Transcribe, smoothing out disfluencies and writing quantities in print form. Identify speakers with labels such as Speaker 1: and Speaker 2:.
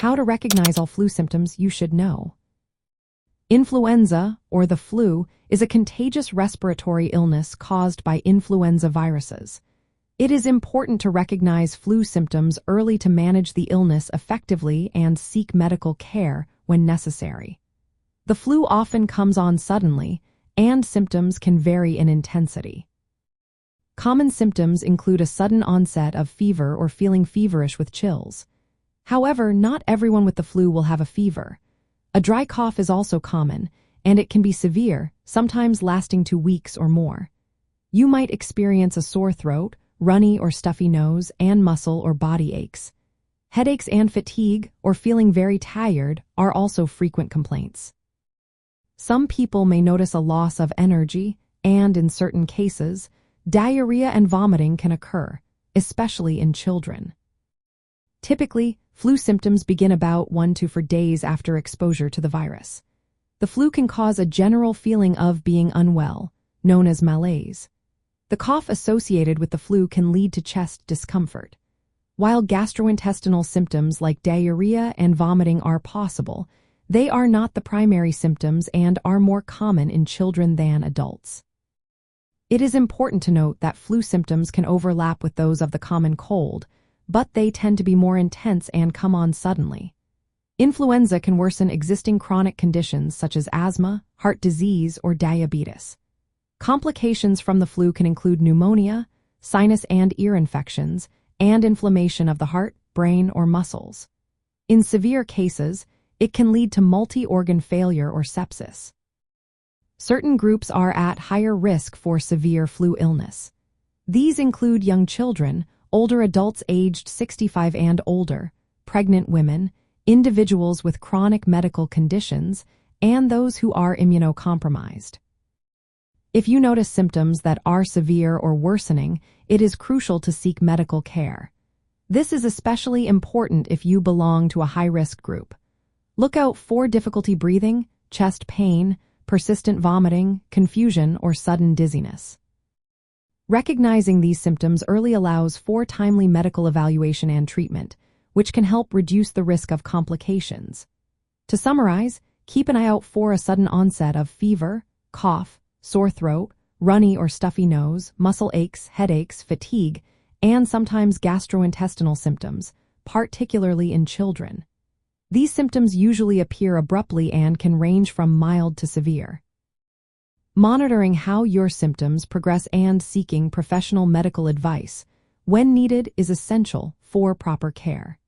Speaker 1: How to recognize all flu symptoms you should know. Influenza, or the flu, is a contagious respiratory illness caused by influenza viruses. It is important to recognize flu symptoms early to manage the illness effectively and seek medical care when necessary. The flu often comes on suddenly, and symptoms can vary in intensity. Common symptoms include a sudden onset of fever or feeling feverish with chills. However, not everyone with the flu will have a fever. A dry cough is also common, and it can be severe, sometimes lasting 2 weeks or more. You might experience a sore throat, runny or stuffy nose, and muscle or body aches. Headaches and fatigue, or feeling very tired, are also frequent complaints. Some people may notice a loss of energy, and in certain cases, diarrhea and vomiting can occur, especially in children. Typically, flu symptoms begin about 1 to 4 days after exposure to the virus. The flu can cause a general feeling of being unwell, known as malaise. The cough associated with the flu can lead to chest discomfort. While gastrointestinal symptoms like diarrhea and vomiting are possible, they are not the primary symptoms and are more common in children than adults. It is important to note that flu symptoms can overlap with those of the common cold, but they tend to be more intense and come on suddenly. Influenza can worsen existing chronic conditions such as asthma, heart disease, or diabetes. Complications from the flu can include pneumonia, sinus and ear infections, and inflammation of the heart, brain, or muscles. In severe cases, it can lead to multi-organ failure or sepsis. Certain groups are at higher risk for severe flu illness. These include young children, older adults aged 65 and older, pregnant women, individuals with chronic medical conditions, and those who are immunocompromised. If you notice symptoms that are severe or worsening, it is crucial to seek medical care. This is especially important if you belong to a high-risk group. Look out for difficulty breathing, chest pain, persistent vomiting, confusion, or sudden dizziness. Recognizing these symptoms early allows for timely medical evaluation and treatment, which can help reduce the risk of complications. To summarize, keep an eye out for a sudden onset of fever, cough, sore throat, runny or stuffy nose, muscle aches, headaches, fatigue, and sometimes gastrointestinal symptoms, particularly in children. These symptoms usually appear abruptly and can range from mild to severe. Monitoring how your symptoms progress and seeking professional medical advice when needed is essential for proper care.